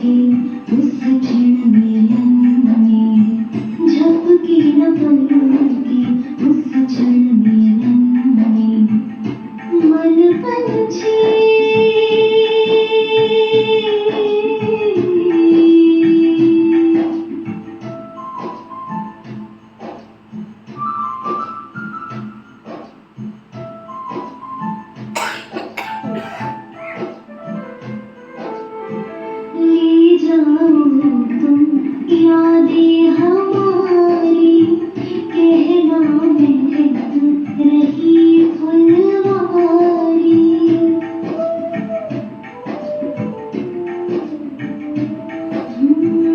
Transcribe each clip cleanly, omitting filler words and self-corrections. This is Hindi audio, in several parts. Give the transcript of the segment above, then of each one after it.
के उस क्षण मिलन में, झपकी न पलक के उस क्षण मिलन में, मन पंछी ले जाओ तुम यादें हमारी, कहना महक रही फुलवारी।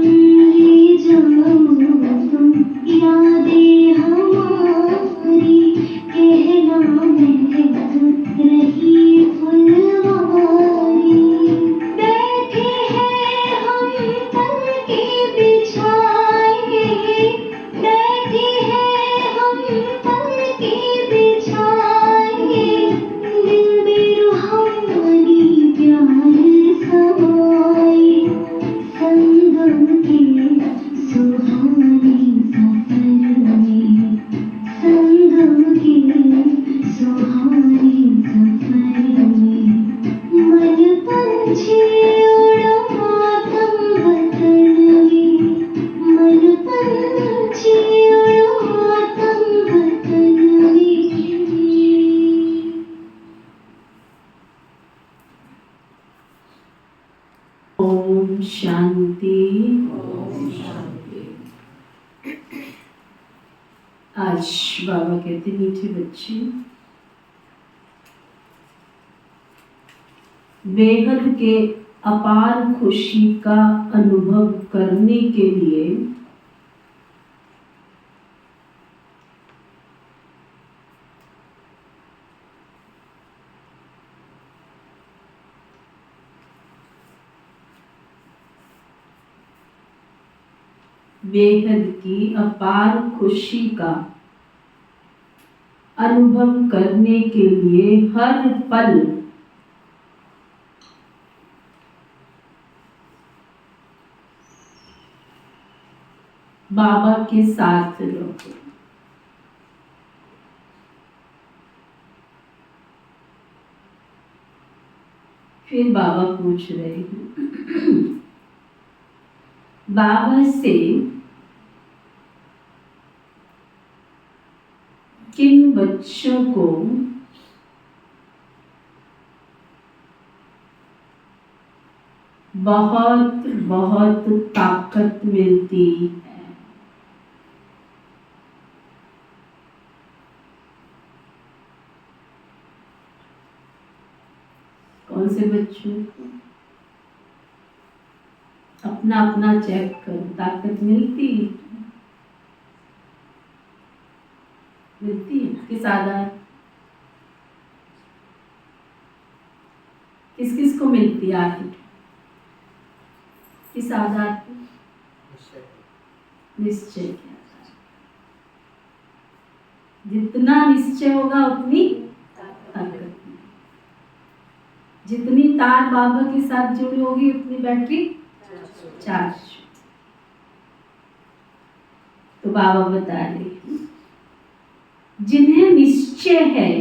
ले जाओ तुम यादें हमारी, कहना महक रही फुलवारी। बैठे हैं हम पलके बिछाए, बैठे हैं हम पलके बिछाए, दिल में रूहानी प्यार समाए, संगम के सुहाने सफर में, संगम के सुहाने सफर में, मन पंछी उड़ा तम वतन में, मन पंछी उड़ा तम वतन में। ओम शांति। आज बाबा कहते मीठे बच्चे, बेहद के अपार खुशी का अनुभव करने के लिए बेहद की अपार खुशी का अनुभव करने के लिए हर पल बाबा के साथ रहो। फिर बाबा पूछ रहे हैं बाबा से, किन बच्चों को बहुत बहुत ताकत मिलती है? कौन से बच्चों को? अपना अपना चेक करो, ताकत मिलती है? मिलती है किस आधार? किस किस को मिलती है आखिर? किस आधार पर? निश्चय के आधार। जितना निश्चय होगा उतनी ताकत, जितनी तार बाबा के साथ जुड़ी होगी उतनी बैटरी चार्ज। तो बाबा बता रहे हैं, जिन्हें निश्चय है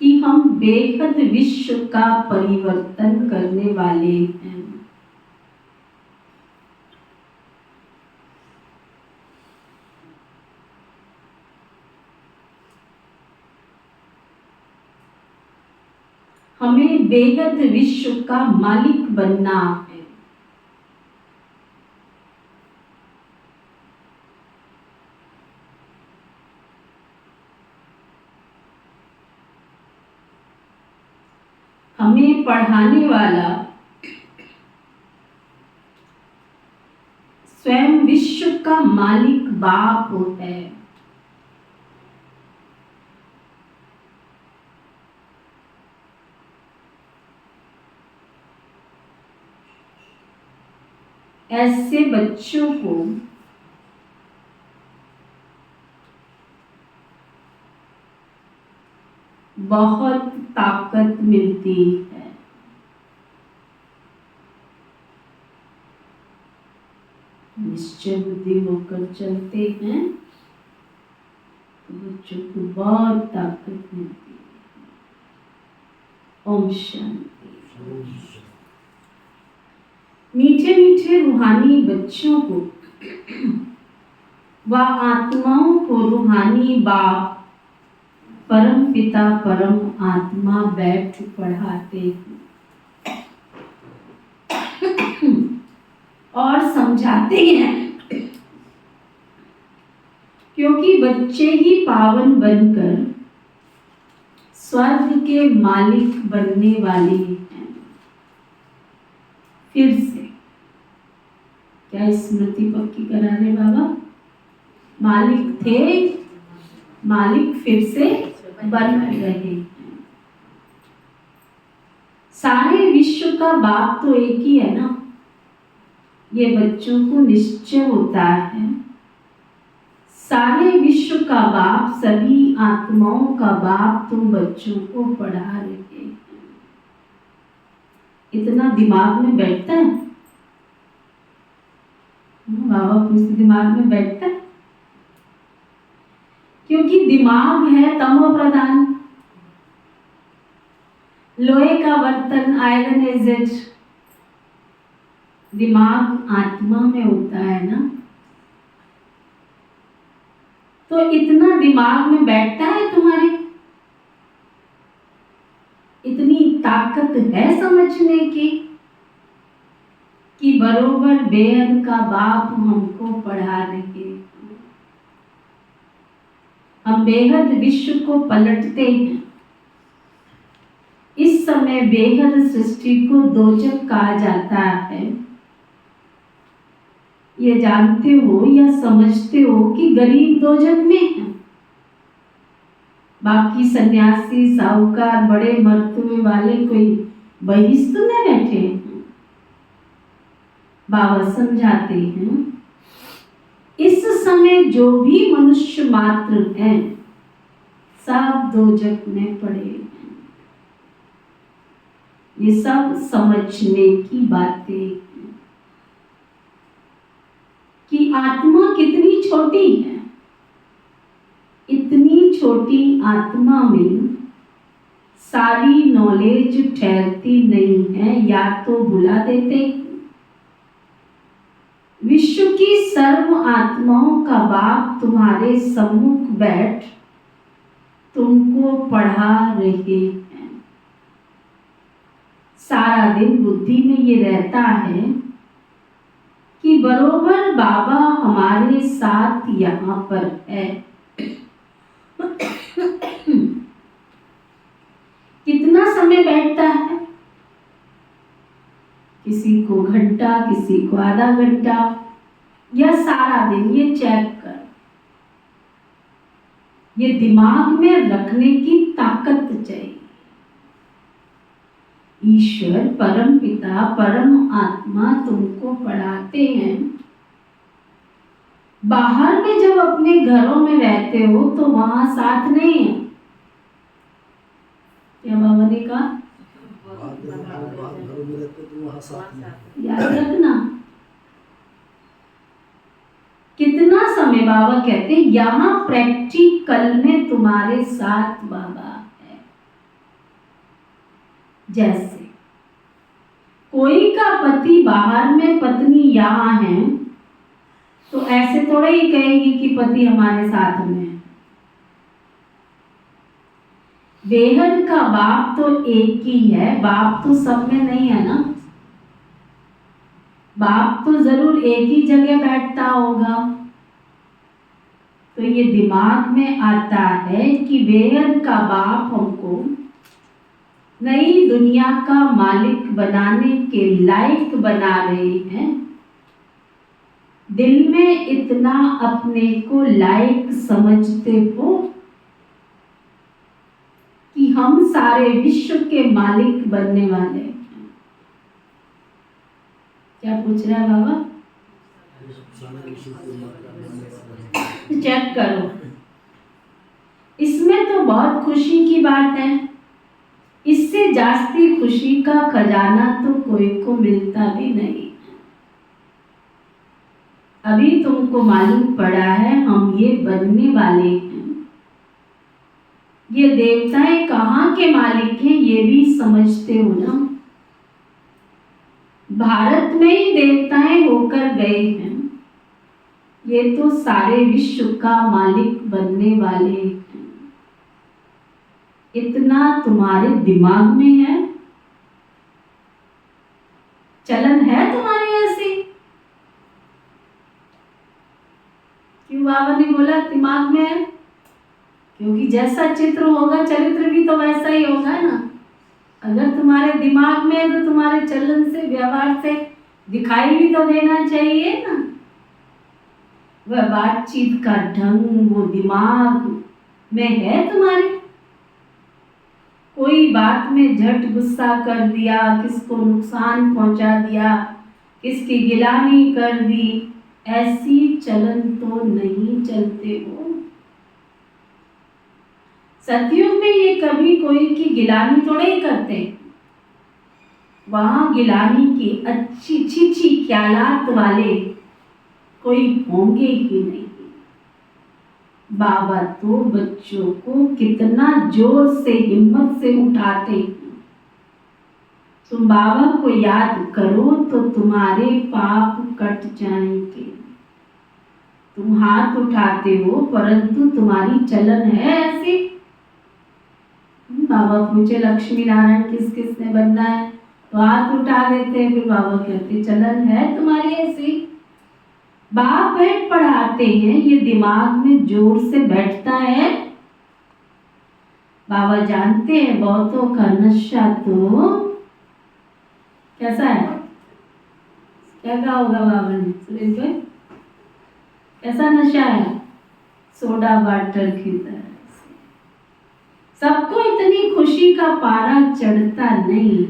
कि हम बेहद विश्व का परिवर्तन करने वाले हैं, हमें बेहद विश्व का मालिक बनना है, हमें पढ़ाने वाला स्वयं विश्व का मालिक बाप है। ऐसे बच्चों को बहुत ताकत मिलती है। निश्चय बुद्धि होकर चलते हैं तो बच्चों को बहुत ताकत मिलती है। ओम शांति। मीठे मीठे रूहानी बच्चों को व आत्माओं को रूहानी बाप परम पिता परम आत्मा बैठ पढ़ाते हैं और समझाते हैं, क्योंकि बच्चे ही पावन बनकर स्वर्ग के मालिक बनने वाले हैं। फिर से क्या स्मृति पक्की करा रहे बाबा? मालिक थे, मालिक फिर से बन रहे हैं। सारे विश्व का बाप तो एक ही है ना। ये बच्चों को निश्चय होता है, सारे विश्व का बाप, सभी आत्माओं का बाप तुम बच्चों को पढ़ा रहे हैं। इतना दिमाग में बैठता है बाबा? पूछते दिमाग में बैठता है? क्योंकि दिमाग है तमो प्रधान, लोहे का बर्तन, आयरन एजेड। दिमाग आत्मा में होता है ना, तो इतना दिमाग में बैठता है तुम्हारे? इतनी ताकत है समझने की कि बरोबर बेहद का बाप हमको पढ़ा रहे हैं। हम बेहद विश्व को पलटते हैं। इस समय बेहद सृष्टि को दोजक कहा जाता है। ये जानते हो या समझते हो कि गरीब दोजक में है, बाकी सन्यासी साहूकार बड़े मर्तबे वाले कोई बहिष्ठ में बैठे हैं। बाबा समझाते हैं इस समय जो भी मनुष्य मात्र हैं सब दोजक में पड़े हैं। ये सब समझने की बातें हैं कि आत्मा कितनी छोटी है। इतनी छोटी आत्मा में सारी नॉलेज ठहरती नहीं है, या तो भुला देते। विश्व की सर्व आत्माओं का बाप तुम्हारे सम्मुख बैठ तुमको पढ़ा रहे हैं। सारा दिन बुद्धि में ये रहता है कि बरोबर बाबा हमारे साथ यहाँ पर है। कितना समय बैठता है? किसी को घंटा, किसी को आधा घंटा, या सारा दिन। ये चेक कर, ये दिमाग में रखने की ताकत चाहिए। ईश्वर परम पिता परम आत्मा तुमको पढ़ाते हैं। बाहर में जब अपने घरों में रहते हो तो वहां साथ नहीं है। क्या बाबा ने कहा? याद रखना। कितना समय बाबा कहते यहाँ प्रैक्टिकल में तुम्हारे साथ बाबा है। जैसे कोई का पति बाहर में, पत्नी यहाँ है, तो ऐसे थोड़ा ही कहेगी कि पति हमारे साथ में है। बेहद का बाप तो एक ही है। बाप तो सब में नहीं है ना। बाप तो जरूर एक ही जगह बैठता होगा। तो ये दिमाग में आता है कि बेहद का बाप हमको नई दुनिया का मालिक बनाने के लायक बना रहे हैं। दिल में इतना अपने को लायक समझते हो कि हम सारे विश्व के मालिक बनने वाले हैं। क्या पूछ रहा है बाबा? चेक करो। इसमें तो बहुत खुशी की बात है। इससे जास्ती खुशी का खजाना तो कोई को मिलता भी नहीं। अभी तुमको मालूम पड़ा है हम ये बनने वाले हैं। ये देवताएं कहाँ के मालिक हैं ये भी समझते हो ना। भारत में ही देवताएं होकर गए हैं, ये तो सारे विश्व का मालिक बनने वाले हैं। इतना तुम्हारे दिमाग में है, चलन है तुम्हारी ऐसी। क्यों बाबा ने बोला दिमाग में है? क्योंकि जैसा चित्र होगा चरित्र भी तो वैसा ही होगा ना। अगर तुम्हारे दिमाग में है तो तुम्हारे चलन से व्यवहार से दिखाई भी तो देना चाहिए ना। वह बातचीत का ढंग वो दिमाग में है तुम्हारे। कोई बात में झट गुस्सा कर दिया, किसको नुकसान पहुंचा दिया, किसकी गिलानी कर दी, ऐसी चलन तो नहीं चलते हो। सतयुग में ये कभी कोई की गिलानी तो नहीं करते। वहां गिलानी की अच्छी छिछी ख्यालात वाले कोई होंगे ही नहीं। बाबा तो बच्चों को कितना जोर से हिम्मत से उठाते हैं। तुम बाबा को याद करो तो तुम्हारे पाप कट जाएंगे। तुम हाथ उठाते हो परंतु तुम्हारी चलन है ऐसी। बाबा पूछे लक्ष्मी नारायण किस किस ने बनना है तो हाथ उठा देते हैं। फिर बाबा कहते चलन है तुम्हारी ऐसी। बाप है पढ़ाते हैं, ये दिमाग में जोर से बैठता है। बाबा जानते हैं बहुतों का नशा तो कैसा है। क्या कहा होगा बाबा ने सुरेश भाई? कैसा नशा है? सोडा वाटर की तरह। सबको इतनी खुशी का पारा चढ़ता नहीं।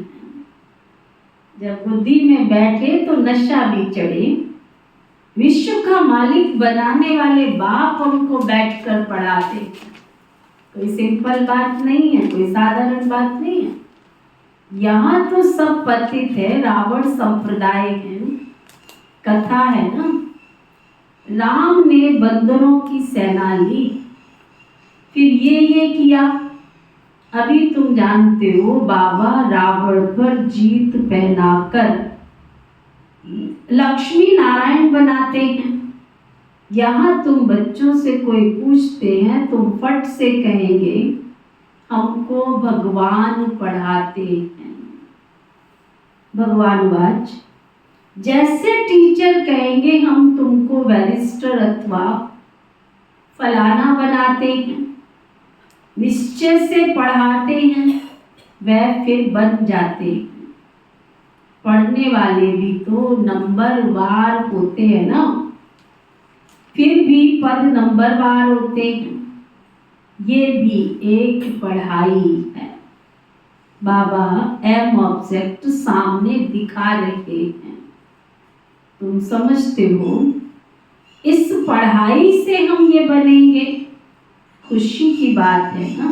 जब बुद्धि में बैठे तो नशा भी चढ़े। विश्व का मालिक बनाने वाले बाप हमको बैठकर पढ़ाते। कोई सिंपल बात नहीं है, कोई साधारण बात नहीं है। यहाँ तो सब पतित है, रावण संप्रदाय है, कथा है ना। राम ने बंदरों की सेना ली, फिर ये किया। अभी तुम जानते हो बाबा रावण पर जीत पहनाकर लक्ष्मी नारायण बनाते हैं। यहाँ तुम बच्चों से कोई पूछते हैं तुम फट से कहेंगे हमको भगवान पढ़ाते हैं। भगवान वाच जैसे टीचर कहेंगे हम तुमको बैरिस्टर अथवा फलाना बनाते हैं, निश्चय से पढ़ाते हैं, वह फिर बन जाते हैं। पढ़ने वाले भी तो नंबरवार होते हैं ना, फिर भी पद नंबरवार होते हैं। ये भी एक पढ़ाई है। बाबा एम ऑब्जेक्ट सामने दिखा रहे हैं, तुम समझते हो। इस पढ़ाई से हम ये बनेंगे, खुशी की बात है ना।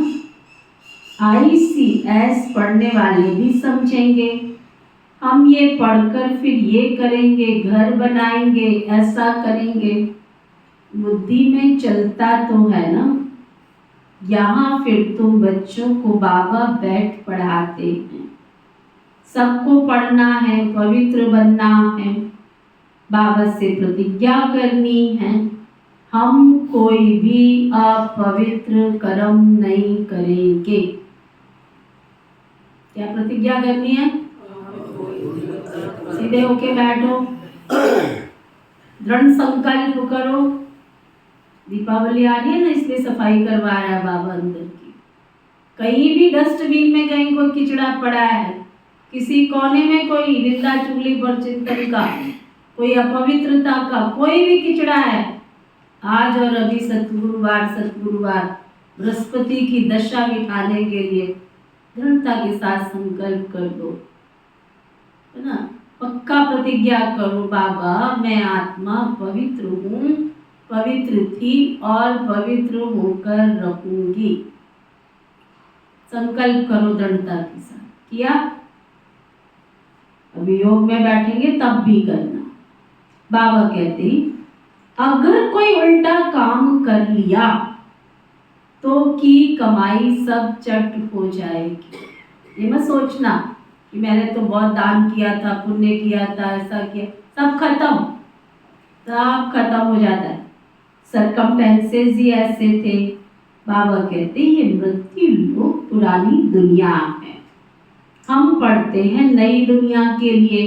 ICS पढ़ने वाले भी समझेंगे हम ये पढ़कर फिर ये करेंगे, घर बनाएंगे, ऐसा करेंगे। बुद्धि में चलता तो है ना। यहाँ फिर तुम बच्चों को बाबा बैठ पढ़ाते हैं। सबको पढ़ना है, पवित्र बनना है, बाबा से प्रतिज्ञा करनी है हम कोई भी अपवित्र कर्म नहीं करेंगे। क्या प्रतिज्ञा करनी है? सीधे होके बैठो, दृढ़ संकल्प करो। दीपावली आ रही है ना, इसलिए सफाई करवा रहा है बाबा अंदर की। कहीं भी डस्टबिन में कहीं कोई किचड़ा पड़ा है, किसी कोने में कोई निंदा चुगली पर चिंतन का, कोई अपवित्रता का कोई भी किचड़ा है, आज और अभी सतगुरुवार बृहस्पति की दशा मिटाने के लिए दृढ़ता के साथ संकल्प कर दो, है ना। पक्का प्रतिज्ञा करो बाबा मैं आत्मा पवित्र हूँ, पवित्र थी और पवित्र होकर रहूंगी। संकल्प करो दृढ़ता के साथ। किया? अभी योग में बैठेंगे तब भी करना। बाबा कहते अगर कोई उल्टा काम कर लिया तो की कमाई सब चट हो जाएगी। ये मत सोचना कि मैंने तो बहुत दान किया था, पुण्य किया था, ऐसा किया, सब खत्म हो जाता है। सरकमस्टेंसेस ही ऐसे थे। बाबा कहते ये मृत्यु लोक पुरानी दुनिया है, हम पढ़ते हैं नई दुनिया के लिए।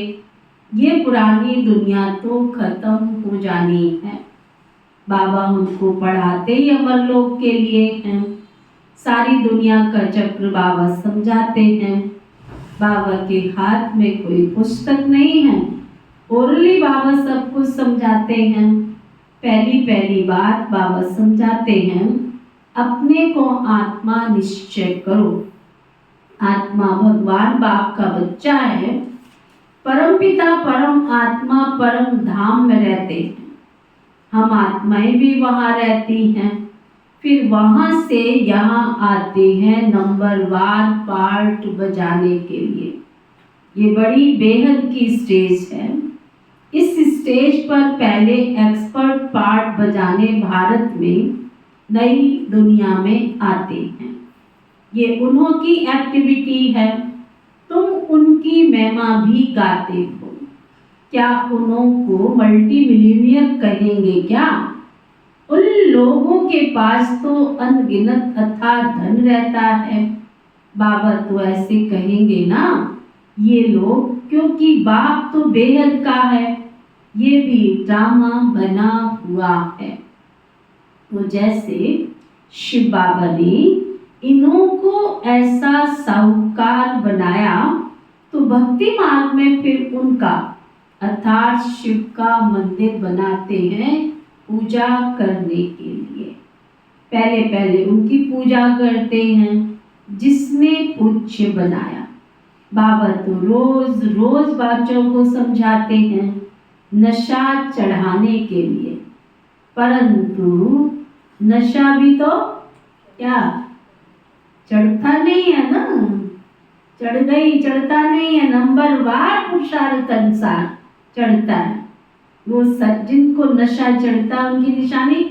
ये पुरानी दुनिया तो खत्म हो जानी है। बाबा हमको पढ़ाते ही अमरलोक के लिए हैं। सारी दुनिया का चक्र बाबा समझाते हैं। बाबा के हाथ में कोई पुस्तक नहीं है, ओरली बाबा सब कुछ समझाते हैं। पहली बात बाबा समझाते हैं, अपने को आत्मा निश्चय करो। आत्मा भगवान बाप का बच्चा है। परमपिता परम आत्मा परम धाम में रहते हैं। हम आत्माएं भी वहाँ रहती हैं, फिर वहाँ से यहाँ आते हैं नंबरवार पार्ट बजाने के लिए। ये बड़ी बेहद की स्टेज है। इस स्टेज पर पहले एक्सपर्ट पार्ट बजाने भारत में नई दुनिया में आते हैं। ये उन्हों की एक्टिविटी है, तुम उनकी महिमा भी गाते हो। क्या उन्हों को मल्टी मिलियनियर कहेंगे क्या? उन लोगों के पास तो अनगिनत अथाह धन रहता है। बाबा तो ऐसे कहेंगे ना ये लोग, क्योंकि बाप तो बेहद का है, ये भी ड्रामा बना हुआ है। तो जैसे शिव बाबा ने इन्हों को ऐसा साहूकार बनाया, तो भक्ति मार्ग में फिर उनका अर्थात शिव का मंदिर बनाते हैं पूजा करने के लिए। पहले उनकी पूजा करते हैं जिसने पूज्य बनाया। बाबा तो रोज रोज बच्चों को समझाते हैं नशा चढ़ाने के लिए, परंतु नशा भी तो क्या चढ़ता नहीं है ना, चढ़ता नहीं है, नंबरवार पुरुषार्थ अनुसार चढ़ता है। वो जिनको नशा चढ़ता है उनकी निशानी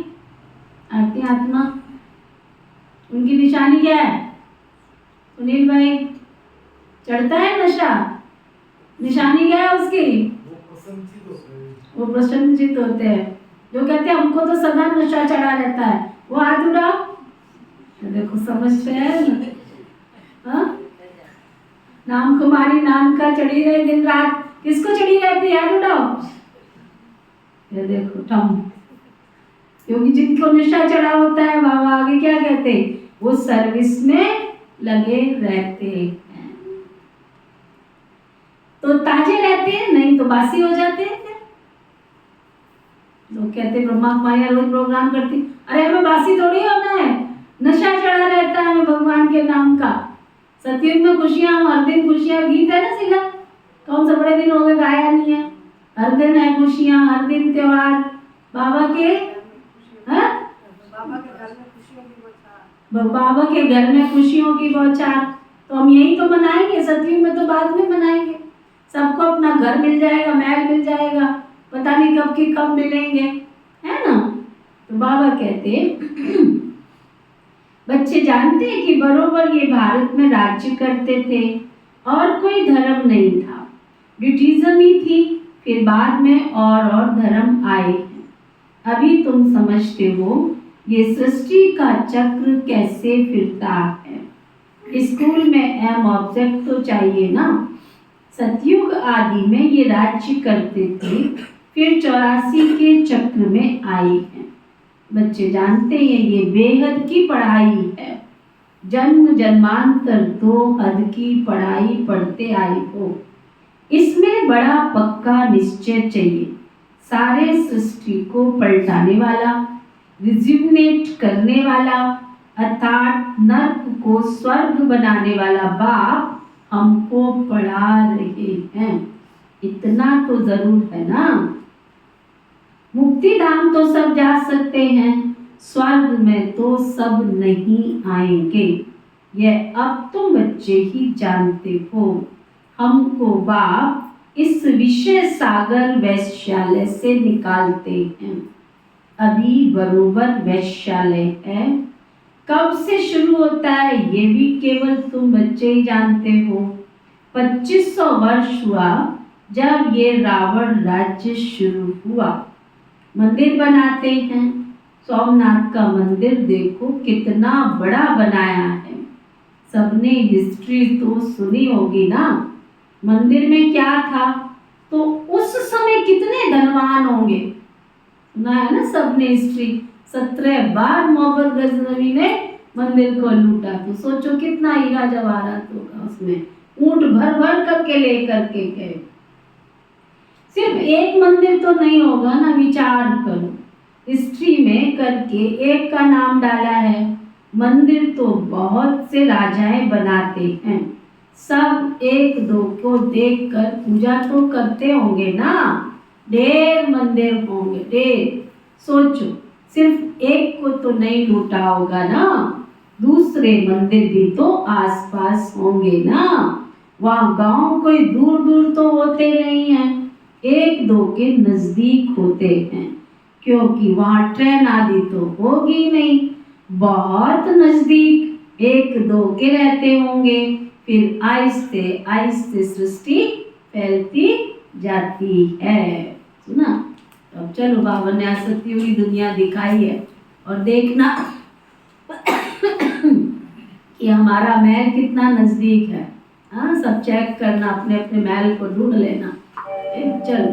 आरती आत्मा, उनकी निशानी क्या है? सुनील भाई, चढ़ता है नशा, निशानी क्या है उसकी? वो प्रसन्नचित होते हैं। जो कहते हैं हमको तो सदा नशा चढ़ा रहता है, वो हाथ उठाओ। देखो समझते हैं हाँ? नाम कुमारी नाम का चढ़ी रहे दिन रात, किसको चढ़ी रहती है? हाथ उठाओ। ये देखो ठम, क्योंकि जिनको नशा चढ़ा होता है बाबा आगे क्या कहते हैं? वो सर्विस में लगे रहते हैं। तो ताजे रहते हैं, नहीं तो बासी हो जाते हैं। लोग कहते हैं ब्रह्मा माया रोज प्रोग्राम करती, अरे हमें बासी थोड़ी होना है, नशा चढ़ा रहता है हमें भगवान के नाम का। सतयुग में खुशियां, हर दिन खुशियां, गीत है ना सिला, कौन सा बड़े दिन हो गए गाया नहीं है। हर दिन है खुशियां, हर दिन त्योहार बाबा के, है बाबा के घर में खुशियों की बौछार। तो हम यही तो मनाएंगे, सतयुग में तो बाद में मनाएंगे। सबको अपना घर मिल जाएगा, महल मिल जाएगा, पता नहीं कब की कब मिलेंगे, है ना। तो बाबा कहते बच्चे जानते हैं कि बरोबर ये भारत में राज्य करते थे और कोई धर्म नहीं था, ब्रिटिज्म ही थी। फिर बाद में और धर्म आए हैं। अभी तुम समझते हो ये सृष्टि का चक्र कैसे फिरता है। स्कूल में एम ऑब्जेक्ट तो चाहिए ना। सतयुग आदि में ये राज्य करते थे, फिर 84 के चक्र में आए हैं। बच्चे जानते हैं ये बेहद की पढ़ाई है। जन्म जन्मांतर तो हद की पढ़ाई पढ़ते आए हो। इसमें बड़ा पक्का निश्चय चाहिए। सारे सृष्टि को पलटाने वाला, रिज्यूमिनेट करने वाला, अर्थात नर्क को स्वर्ग बनाने वाला बाप हमको पढ़ा रहे हैं। इतना तो जरूर है ना। मुक्ति धाम तो सब जा सकते हैं, स्वर्ग में तो सब नहीं आएंगे। यह अब तुम बच्चे ही जानते हो। हमको बाप इस विषय सागर वैश्यालय से निकालते हैं। अभी बरोबर वैश्यालय है। कब से शुरू होता है ये भी केवल तुम बच्चे ही जानते हो। 2500 वर्ष हुआ जब ये रावण राज्य शुरू हुआ। मंदिर बनाते हैं। सोमनाथ का मंदिर देखो कितना बड़ा बनाया है। सबने हिस्ट्री तो सुनी होगी ना। मंदिर में क्या था तो उस समय कितने धनवान होंगे, सुना है ना सबने हिस्ट्री। 17 बार मोहम्मद गजनवी ने मंदिर को लूटा, तो सोचो कितना हीरा जवाहरात होगा उसमें। ऊंट भर भर करके लेकर के गए। सिर्फ एक मंदिर तो नहीं होगा ना, विचार करो। हिस्ट्री में करके एक का नाम डाला है। मंदिर तो बहुत से राजाएं बनाते हैं। सब एक दो को देखकर पूजा तो करते होंगे ना। ढेर मंदिर होंगे, ढेर। सोचो सिर्फ एक को तो नहीं लूटा होगा ना, दूसरे मंदिर भी तो आसपास होंगे ना। वहाँ गांव कोई दूर दूर तो होते नहीं हैं, एक दो के नजदीक होते हैं, क्योंकि वहाँ ट्रेन आदि तो होगी नहीं। बहुत नजदीक एक दो के रहते होंगे। फिर आहिस्ते आहिस्ते सृष्टि फैलती जाती है। सुना। अब चलो बाबा ने आज सती हुई दुनिया दिखाई है, और देखना कि हमारा महल कितना नजदीक है। हाँ, सब चेक करना, अपने अपने महल को ढूंढ लेना। चलो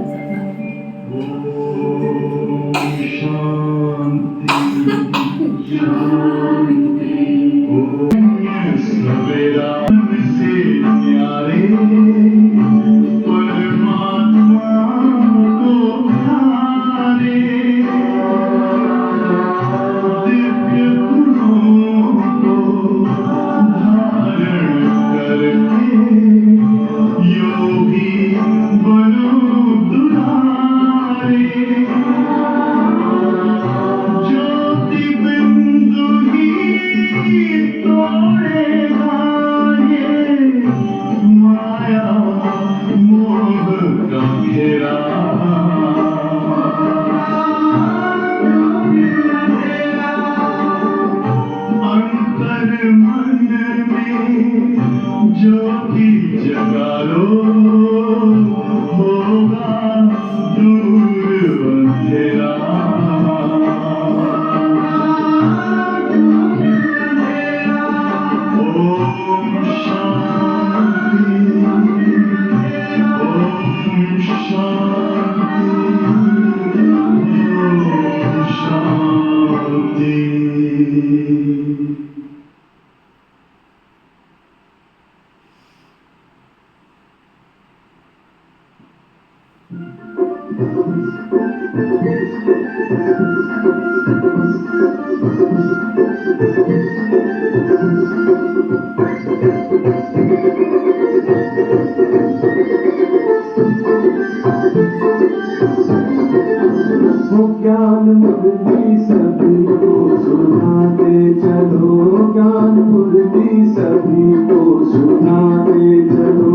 ज्ञान मुरली सभी को सुनाते चलो, ज्ञान मुरली सभी को सुनाते चलो,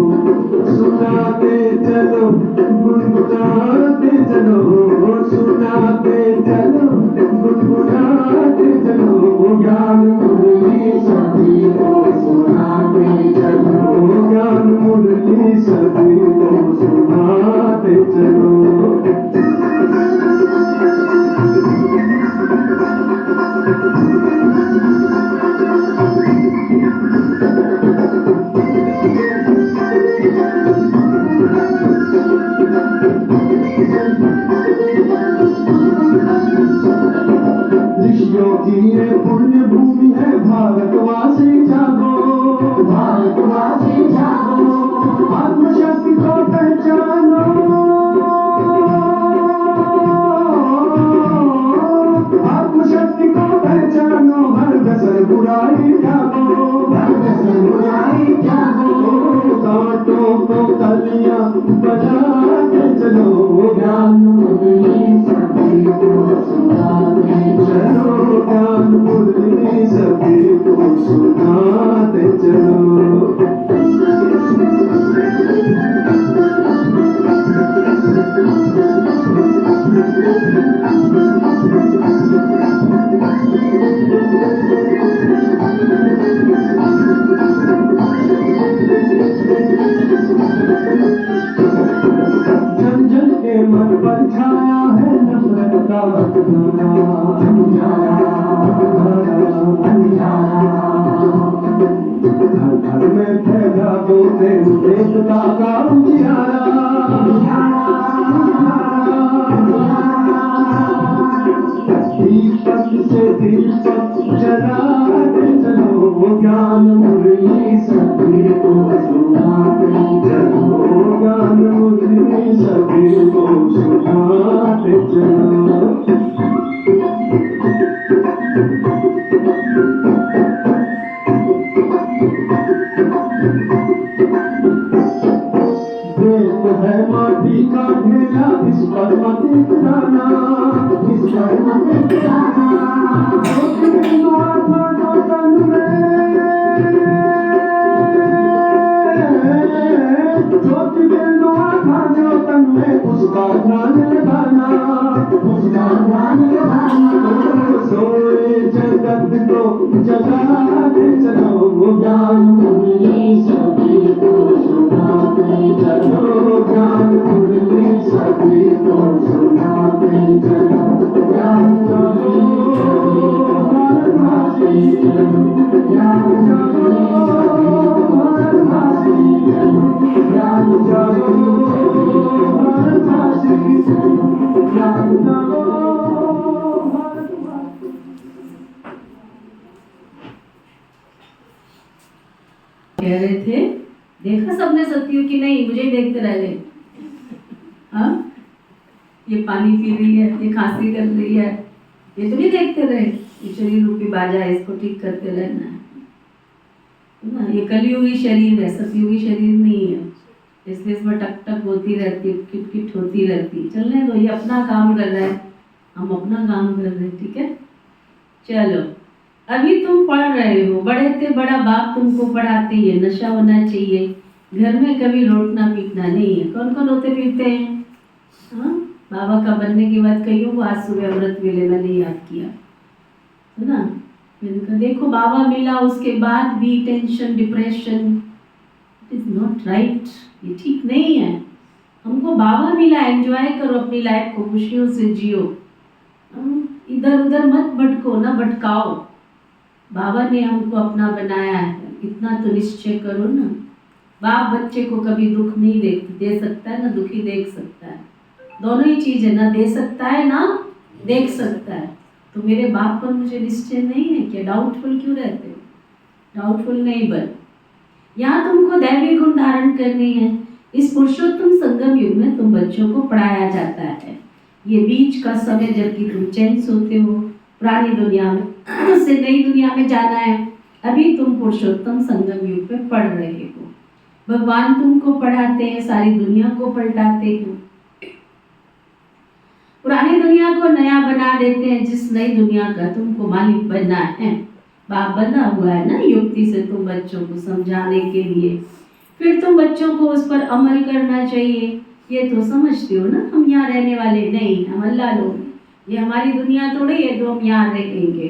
सुनाते चलो, गुनगुनाते चलो, सुनाते चलो, गुनगुनाते चलो। ज्ञान मुरली सभी को सुनाते चलो, ज्ञान मुरली सभी को सुनाते चलो। ऋषियों की ये पुण्य भूमि है, भारतवासी जागो, भारतवासी जागो, आत्मशक्ति को पहचानो, आत्मशक्ति को पहचानो, हर दसर बुराई जागो, हर दसर बुराई जागो, कांटों को कलियां बजाते चलो, ज्ञान मुरली सभी को सुनाते चलो, ज्ञान मुरली सभी को सुनाते चलो। जन जन के मन पर छाया है नफरत का घर घर में फैला दो एकता का उजियारा दीपक से दीपक जलाते चलो ज्ञान मुरली सभी को सुनाते चलो ज्ञान मुरली सभी को सुनाते चलो देख है माटी का ढेला इस पर मत इतराना इस पर मत इतराना उसका ध्यान लगाना उसका ध्यान लगाना सोए जगत को जगाते चलो वो ज्ञान मुरली सभी को सुनाते चलो ज्ञान मुरली सभी को सुनाते चलो ज्ञान चलो भारतवासी चलो ज्ञान चलो भारतवासी चलो ज्ञान चलो कह रहे थे देखा सबने सत्युग की नहीं, मुझे ही देखते रह गए। हाँ, ये पानी पी रही है, ये खांसी कर रही है, ये तो नहीं देखते रहे। ये शरीर रूपी बाजा है, इसको ठीक करते रहना है ना। ये कलयुगी शरीर है, सतयुगी शरीर नहीं है, इसलिए इसमें टक टक होती रहती है, किट किट होती रहती है। चलने दो, ये अपना काम कर रहा है, हम अपना काम कर रहे हैं, ठीक है। चलो, अभी तुम पढ़ रहे हो, बड़े थे बड़ा बाप तुमको पढ़ाते, ये नशा होना चाहिए, घर में कभी रोटना पीटना नहीं है। कौन कौन रोते पीटते हैं? हाँ, बाबा का बनने की बात कही हो, आज सुबह अमृत वेले मैंने याद किया है ना। मैंने कहा देखो बाबा मिला, उसके बाद भी tension depression, it is not right, ये ठीक नहीं है। हमको बाबा मिला, एंजॉय करो अपनी लाइफ को, खुशियों से जियो, इधर उधर मत भटको, ना भटकाओ। बाबा ने हमको अपना बनाया है, इतना तो निश्चय करो ना। बाप बच्चे को कभी दुख नहीं दे सकता है, ना दुखी देख सकता है, दोनों ही चीज है, ना दे सकता है ना देख सकता है। तो मेरे बाप पर मुझे निश्चय नहीं है क्या? डाउटफुल क्यों रहते हो? डाउटफुल नहीं बन। यहाँ तुमको दैवी गुण धारण करनी है। इस पुरुषोत्तम संगम युग में तुम बच्चों को पढ़ाया जाता है। ये बीच का समय जबकि तुम चैन सोते हो, पुरानी दुनिया में से नई दुनिया में जाना है। अभी तुम पुरुषोत्तम संगम युग में पढ़ रहे हो। भगवान तुमको पढ़ाते हैं, सारी दुनिया को पलटाते हैं, पुरानी दुनिया को नया बना देते हैं। जिस नई दुनिया का तुमको मालिक बनना है, बाप बना हुआ है ना युक्ति से तुम बच्चों को समझाने के लिए। फिर तुम बच्चों को उस पर अमल करना चाहिए। ये तो समझते हो ना, हम यहाँ रहने वाले नहीं, हम अल्लाह लोग, ये हमारी दुनिया थोड़ी है तो हम यहाँ रहेंगे।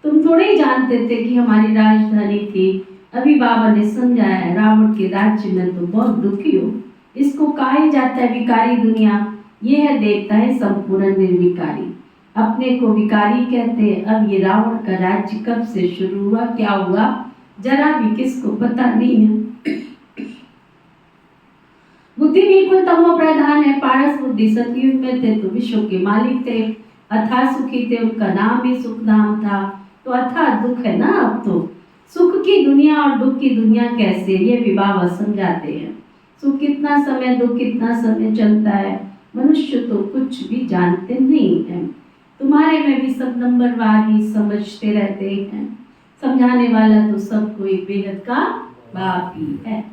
तुम थोड़े ही जानते थे कि हमारी राजधानी थी। अभी बाबा ने समझाया है, रावण के राज्य में तो बहुत दुखी हो। इसको कहा ही जाता है विकारी दुनिया। ये है देवता है संपूर्ण निर्विकारी, अपने को विकारी कहते हैं। अब ये रावण का राज्य कब से शुरू हुआ, क्या हुआ, जरा भी किसको पता नहीं है। बुद्धि बिल्कुल तमो प्रधान है। पारस बुद्धि सतयुग में थे तो विश्व के मालिक थे, अथा सुखी थे, उनका नाम भी सुखधाम था। तो अथा दुख है ना। अब तो सुख की दुनिया और दुख की दुनिया कैसे, ये भी बाबा समझाते हैं। सुख कितना समय, दुख कितना समय चलता है, मनुष्य तो कुछ भी जानते नहीं है। तुम्हारे में भी सब नंबरवार ही समझते रहते हैं। समझाने वाला तो सबको एक बेहद का बाप ही है।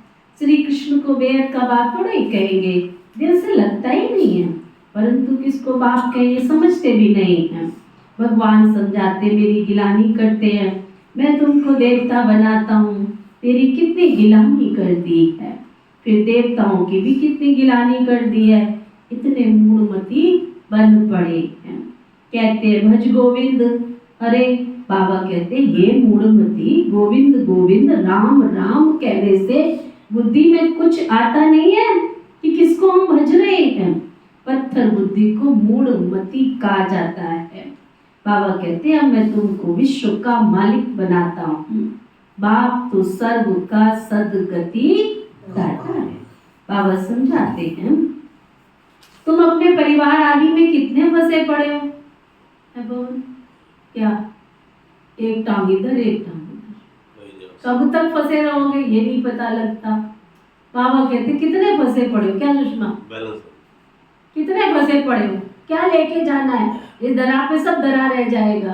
श्री कृष्ण को बेहद का बाप थोड़ा ही कहेंगे, दिल से लगता ही नहीं है, परंतु किसको बाप कहे ये समझते भी नहीं है। भगवान समझाते, मेरी गिलानी करते हैं, मैं तुमको देवता बनाता हूँ, तेरी कितनी गिलानी कर दी है। फिर देवताओं की भी कितनी गिलानी कर दी है, इतने मूढ़मती बन पड़े हैं। कहते हैं भज गोविंद अरे बाबा कहते ये मूढ़मती गोविंद गोविंद राम राम कहने से बुद्धि में कुछ आता नहीं है कि किसको हम भज रहे हैं। पत्थर बुद्धि को मूढ़मती कहा जाता है। बाबा कहते हैं अब मैं तुमको विश्व का मालिक बनाता हूँ। बाप तो सर्व का सदगति दाता है। बाबा समझाते हैं तुम अपने परिवार आदि में कितने फंसे पड़े हो। क्या एक टांग इधर एक टांग उधर, कब तक फंसे रहोगे ये नहीं पता लगता। बाबा कहते कितने फंसे पड़े हो। क्या सुषमा कितने फंसे पड़े हो, क्या लेके जाना है। इस दरा पे सब दरा रह जाएगा।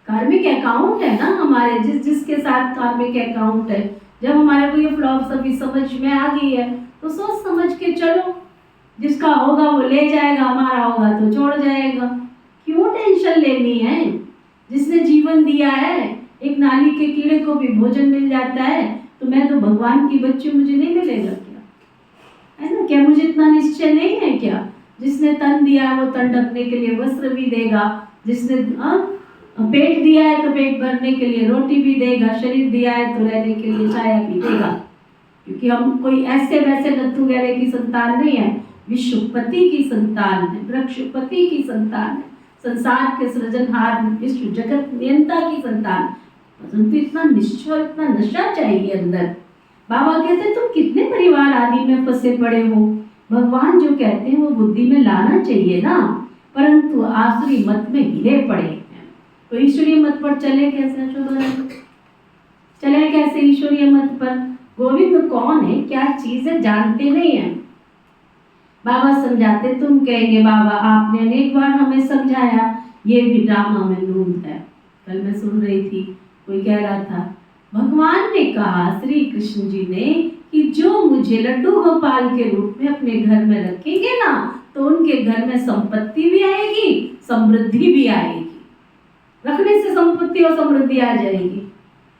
कार्मिक अकाउंट है ना हमारे, जिसके साथ कार्मिक अकाउंट है। जब हमारे को ये फिलॉसफी समझ में आ गई है तो सोच समझ के चलो। जिसका होगा वो ले जाएगा, हमारा होगा तो छोड़ जाएगा। क्यों टेंशन लेनी है। जिसने जीवन दिया है, एक नाली के कीड़े को भी भोजन मिल जाता है तो मैं तो भगवान की बच्ची, मुझे नहीं मिलेगा क्या, है ना। क्या मुझे इतना निश्चय नहीं है क्या। जिसने तन दिया है वो तन ढकने के लिए वस्त्र भी देगा। जिसने पेट दिया है तो पेट भरने के लिए रोटी भी देगा। शरीर दिया है तो रहने के लिए छाया भी देगा। क्योंकि हम कोई ऐसे वैसे नत्थु गहरे की संतान नहीं है, विश्वपति की संतान है, वृक्षपति की संतान है, संसार के सृजनहार विश्व जगत नियंता की संतान। परंतु इतना निश्चय, इतना नशा चाहिए अंदर। बाबा कहते तुम कितने परिवार आदि में फंसे पड़े हो। भगवान जो कहते हैं वो बुद्धि में लाना चाहिए ना, परंतु आसुरी मत में गिरे पड़े हैं। तो ईश्वरीय मत पर चले कैसे, चले कैसे ईश्वरीय मत पर। गोविंद कौन है, क्या चीज है, जानते नहीं है। बाबा समझाते, तुम कहेंगे बाबा आपने अनेक बार हमें समझाया, ये भी ड्रामा में नूंद है। कल मैं सुन रही थी, कोई कह रहा था भगवान ने कहा, श्री कृष्ण जी ने, कि जो मुझे लड्डू गोपाल के रूप में अपने घर में रखेंगे ना तो उनके घर में संपत्ति भी आएगी, समृद्धि भी आएगी। रखने से संपत्ति और समृद्धि आ जाएगी।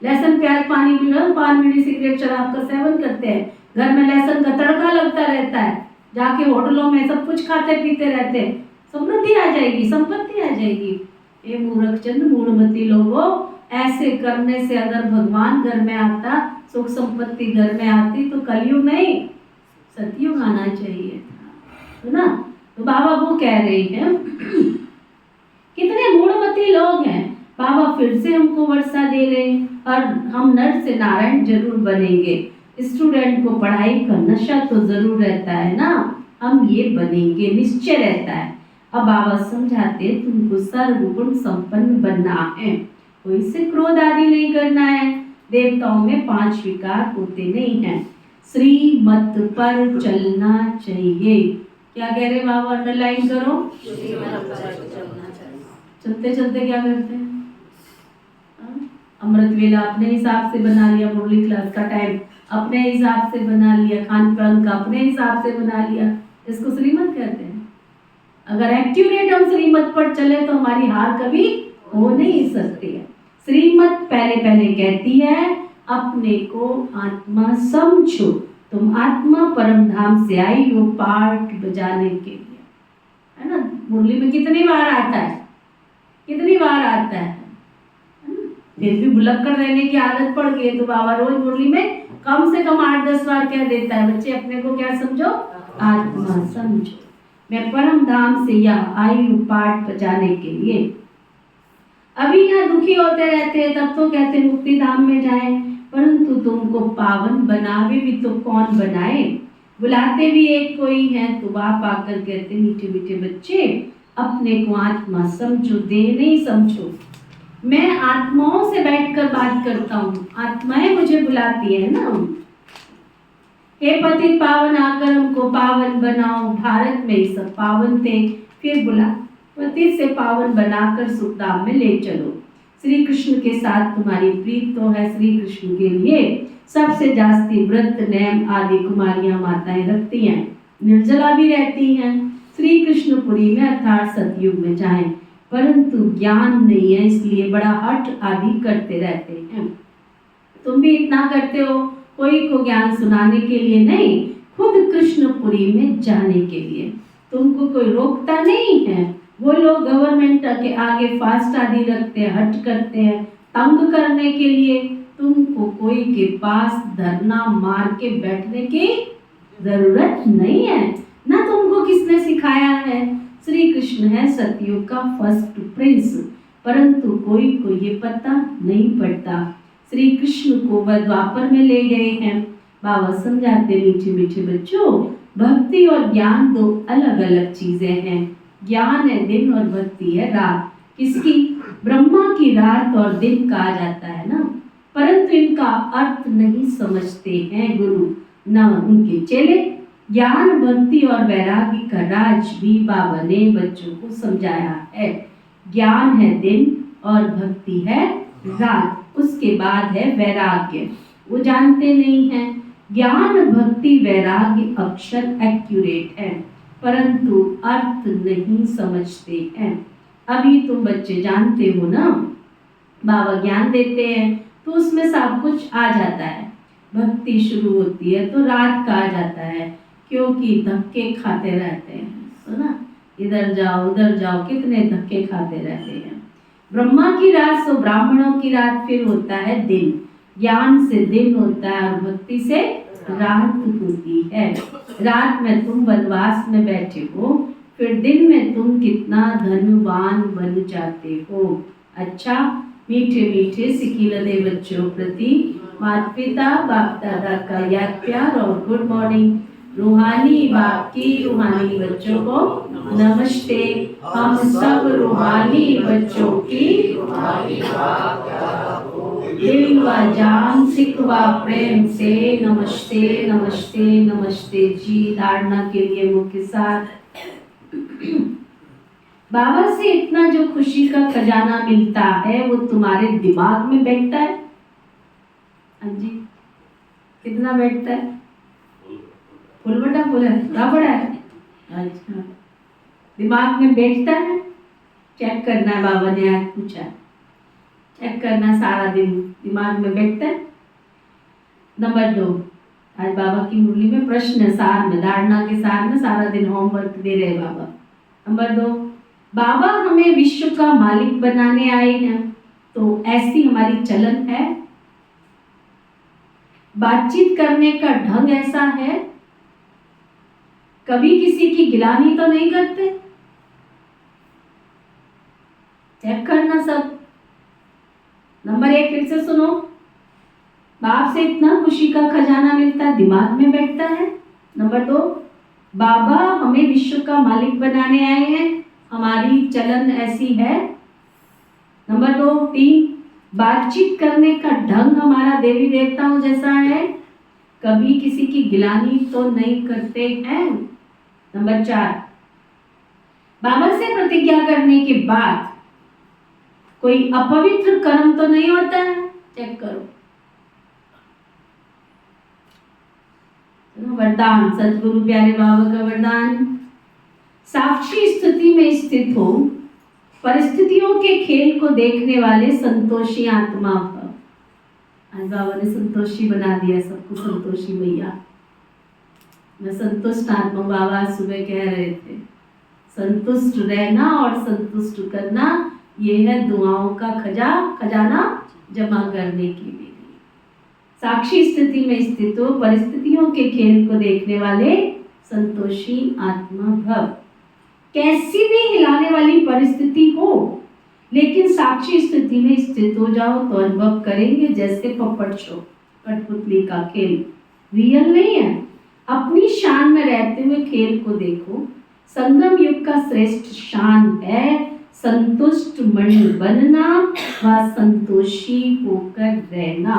लहसुन प्याज पानी पान बीड़ी सिगरेट शराब का सेवन करते हैं, घर में लहसुन का तड़का लगता रहता है, जाके होटलों में सब कुछ खाते पीते रहते हैं, समृद्धि आ जाएगी, संपत्ति आ जाएगी। ये मूर्खचंद मूढ़मती लोगों, ऐसे करने से अगर भगवान घर में आता, सुख संपत्ति घर में आती तो कलयुग नहीं सतयुग आना चाहिए था, ना। तो बाबा वो कह रहे हैं कितने मूढ़मती लोग हैं। बाबा फिर से हमको वर्षा दे रहे हैं और हम नर से नारायण जरूर बनेंगे। स्टूडेंट को पढ़ाई का नशा तो जरूर रहता है ना, हम ये बनेंगे, निश्चय रहता है। अब बाबा समझाते तुमको सर्वगुण संपन्न बनना है, कोई से क्रोध आदि नहीं करना है। देवताओं में 5 विकार होते नहीं हैं। श्रीमत पर चलना चाहिए। क्या कह रहे बाबा, अंडरलाइन करो। चलते चलते क्या करते हैं, अमृत वेला अपने हिसाब से बना लिया, मुरली क्लास का टाइम अपने हिसाब से बना लिया, खान पान का अपने हिसाब से बना लिया, इसको श्रीमत कहते हैं। अगर एक्यूरेट हम श्रीमत पर चले तो हमारी हार कभी हो नहीं सकती है। श्रीमत पहले पहले कहती है अपने को आत्मा समझो, तुम आत्मा परम धाम से आई हो पाठ बजाने के लिए, है ना। मुरली में कितनी बार आता है, कितनी बार आता है। फिर भी भुलक्कड़ रहने की आदत पड़ गई तो बाबा रोज मुरली में कम से कम 8-10 बार कह देता है, बच्चे अपने को क्या समझो, आत्मा समझो, मैं परम धाम से यहाँ आई हूँ पाठ बजाने के लिए। अभी यहाँ दुखी होते रहते हैं, तब तो कहते मुक्ति धाम में जाएं, परंतु तुमको पावन बनावे भी तो कौन बनाए। बुलाते भी एक कोई है तो आप आकर कहते मीठे मीठे बच्चे अपने को आत्मा समझो, देह नहीं समझो। मैं आत्माओं से बैठकर बात करता हूँ, आत्माएं मुझे बुलाती है ना। हे पतित पावन आकर हमको पावन बनाओ, भारत में ही सब पावन थे, फिर बुला पतित से पावन बनाकर सुखधाम में ले चलो। श्री कृष्ण के साथ तुम्हारी प्रीत तो है, श्री कृष्ण के लिए सबसे जास्ती व्रत नेम आदि कुमारियां माताएं रखती हैं, निर्जला भी रहती हैं। श्री कृष्णपुरी में अर्थात सतयुग में जाएं, परंतु ज्ञान नहीं है इसलिए बड़ा हठ आदि करते रहते हैं। तुम भी इतना करते हो, कोई को ज्ञान सुनाने के लिए नहीं, खुद कृष्णपुरी में जाने के लिए। तुमको कोई रोकता नहीं है, वो लोग गवर्नमेंट के आगे फास्ट आदि रखते हैं, हट करते हैं तंग करने के लिए। तुमको कोई के पास धरना मार के बैठने की जरूरत नहीं है। ना तुमको किसने सिखाया है? श्री कृष्ण है सतयुग का फर्स्ट प्रिंस, परंतु कोई को ये पता नहीं पड़ता। श्री कृष्ण को वह द्वापर में ले गए हैं। बाबा समझाते, मीठे मीठे बच्चों, भक्ति और ज्ञान दो अलग अलग चीजें हैं। ज्ञान है दिन और भक्ति है रात। किसकी? ब्रह्मा की रात और दिन कहा जाता है ना, परंतु इनका अर्थ नहीं समझते हैं गुरु न उनके चेले। ज्ञान भक्ति और वैराग्य का राज भी बाबा ने बच्चों को समझाया है। ज्ञान है दिन और भक्ति है रात, उसके बाद है वैराग्य। वो जानते नहीं हैं। ज्ञान भक्ति वैराग्य अक्षर एक्यूरेट है, परंतु अर्थ नहीं समझते हैं। अभी तुम बच्चे जानते हो ना, बाबा ज्ञान देते हैं तो उसमें सब कुछ आ जाता है। भक्ति शुरू होती है तो रात का आ जाता है, क्योंकि धक्के खाते रहते हैं। सुना, इधर जाओ उधर जाओ, कितने धक्के खाते रहते हैं। ब्रह्मा की रात सो ब्राह्मणों की रात, फिर होता है दिन। ज्ञान से दिन होता है और भक्ति से रात होती है। रात में तुम वनवास में बैठे हो, फिर दिन में तुम कितना धनवान बन जाते हो। अच्छा, मीठे मीठे सिकिलदे बच्चों प्रति माता पिता बाप दादा का याद प्यार और गुड मॉर्निंग। रूहानी बाप की रूहानी बच्चों को नमस्ते। हम सब रूहानी बच्चों की दिल व जान सिखवा प्रेम से नमस्ते नमस्ते नमस्ते जी। धारणा के लिए मुख्य साथ, बाबा से इतना जो खुशी का खजाना मिलता है वो तुम्हारे दिमाग में बैठता है। हाँ जी, कितना बैठता है? फुल बड़ा फुल है, बड़ा बड़ा है। अच्छा, दिमाग में बैठता है? चेक करना है, बाबा ने आज पूछा, चेक करना सारा दिन दिमाग में बैठता है। नंबर 2, आज बाबा की मुरली में प्रश्न सार में, धारणा के सार में सारा दिन होमवर्क दे रहे बाबा। नंबर 2, बाबा हमें विश्व का मालिक बनाने आए हैं, तो ऐसी हमारी चलन है? बातचीत करने का ढंग ऐसा है? कभी किसी की गिलानी तो नहीं करते? चेक करना सब। नंबर 1 फिर से सुनो, बाप से इतना खुशी का खजाना मिलता है, दिमाग में बैठता है। नंबर 2, बाबा हमें विश्व का मालिक बनाने आए हैं, हमारी चलन ऐसी है। नंबर 2, 3, बातचीत करने का ढंग हमारा देवी देवताओं जैसा है, कभी किसी की गिलानी तो नहीं करते हैं। नंबर 4, बाबा से प्रतिज्ञा करने के बाद कोई अपवित्र कर्म तो नहीं होता है? चेक करो। वरदान, सदगुरु प्यारे बाबा का वरदान, साक्षी स्थिति में स्थित हो, परिस्थितियों के खेल को देखने वाले संतोषी आत्मा भव। आज बाबा ने संतोषी बना दिया सबको, संतोषी भैया। मैं संतुष्ट आत्मा, बाबा सुबह कह रहे थे, संतुष्ट रहना और संतुष्ट करना, ये है दुआओं का खजाना जमा करने की विधि। साक्षी स्थिति में स्थित हो, परिस्थितियों के खेल को देखने वाले संतोषी आत्मा भव। कैसी भी हिलाने वाली परिस्थिति हो, लेकिन साक्षी स्थिति में स्थित हो जाओ तो अनुभव करेंगे जैसे पपट शो, कठपुतली का खेल रियल नहीं है। अपनी शान में रहते हुए खेल को देखो। संगम युग का श्रेष्ठ शान है संतुष्ट मन बनना व संतोषी होकर रहना।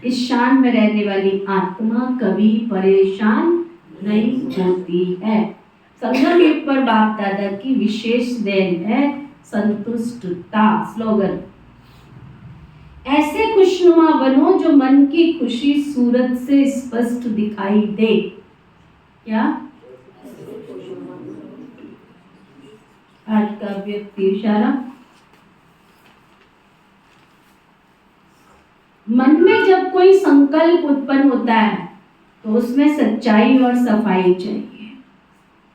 इस शान में रहने वाली आत्मा कभी परेशान नहीं होती है। संगम युग पर बाप दादा की विशेष देन है संतुष्टता। स्लोगन, ऐसे खुशनुमा बनो जो मन की खुशी सूरत से स्पष्ट दिखाई दे। क्या आज का व्यक्ति इशारा, मन में जब कोई संकल्प उत्पन्न होता है तो उसमें सच्चाई और सफाई चाहिए।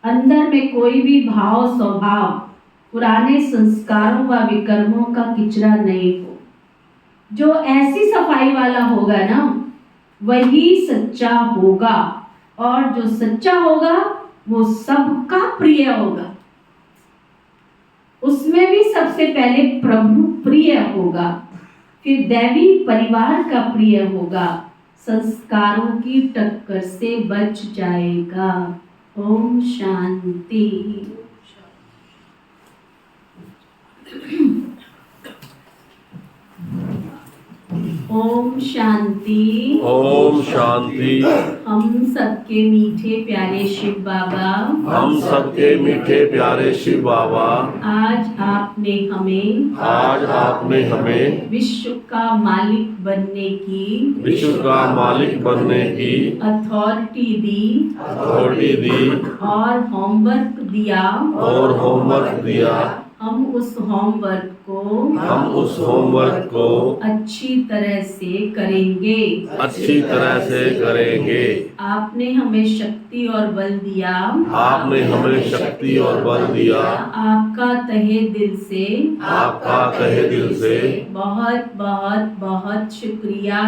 अंदर में कोई भी भाव स्वभाव पुराने संस्कारों व विकर्मों का किचरा नहीं हो। जो ऐसी सफाई वाला होगा ना, वही सच्चा होगा, और जो सच्चा होगा वो सबका प्रिय होगा। उसमें भी सबसे पहले प्रभु प्रिय होगा, फिर दैवी परिवार का प्रिय होगा, संस्कारों की टक्कर से बच जाएगा। ओम शांति। ओम शांति। ओम शांति। हम सबके मीठे प्यारे शिव बाबा, हम सबके मीठे प्यारे शिव बाबा, आज आपने हमें विश्व का मालिक बनने की अथॉरिटी दी और होमवर्क दिया। हम उस होमवर्क को अच्छी तरह से करेंगे। आपने हमें शक्ति और बल दिया। आपका तहे दिल से बहुत बहुत बहुत शुक्रिया।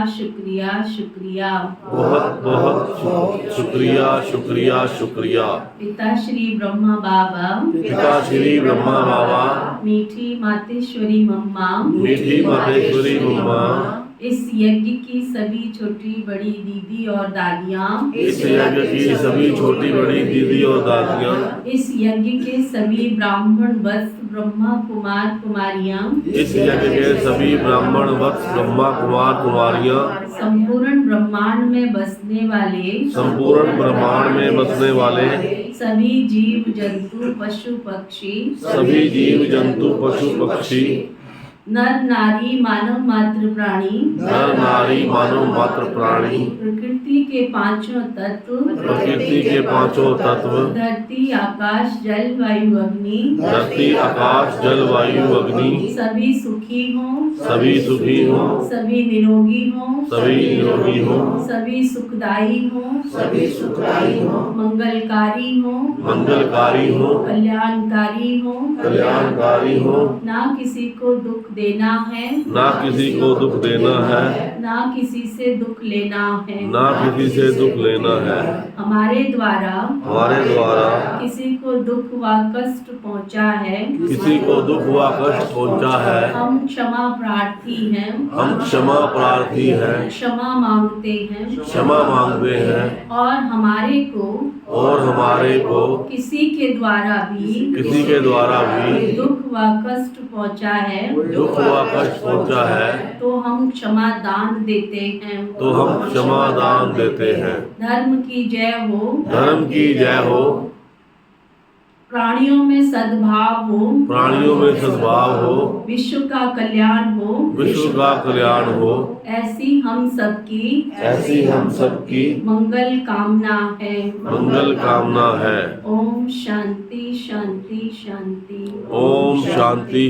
शुक्रिया। पिता श्री ब्रह्मा बाबा, मीठी मातेश्वरी मम्मा, इस यज्ञ की सभी छोटी बड़ी दीदी और दादियाँ, इस यज्ञ के सभी ब्राह्मण वत्स ब्रह्मा कुमारियाँ, संपूर्ण ब्रह्मांड में बसने वाले सभी जीव जंतु पशु पक्षी, नर नारी मानव मात्र प्राणी, प्रकृति के पांचों तत्व, धरती आकाश जल वायु अग्नि, सभी सुखी हों, सभी निरोगी हों, सभी सुखदायी हों, मंगलकारी हों, कल्याणकारी हों, ना किसी को दुख देना है, ना किसी से दुख लेना है। हमारे द्वारा किसी को दुख व कष्ट पहुंचा है, हम क्षमा प्रार्थी हैं, क्षमा मांगते हैं, और हमारे को किसी के द्वारा भी दुख व कष्ट पहुंचा है, तो हम क्षमा दान देते हैं। धर्म की जय हो। प्राणियों में सद्भाव हो, विश्व का कल्याण हो, ऐसी हम सबकी मंगल कामना है। ओम शांति। ओम शांति।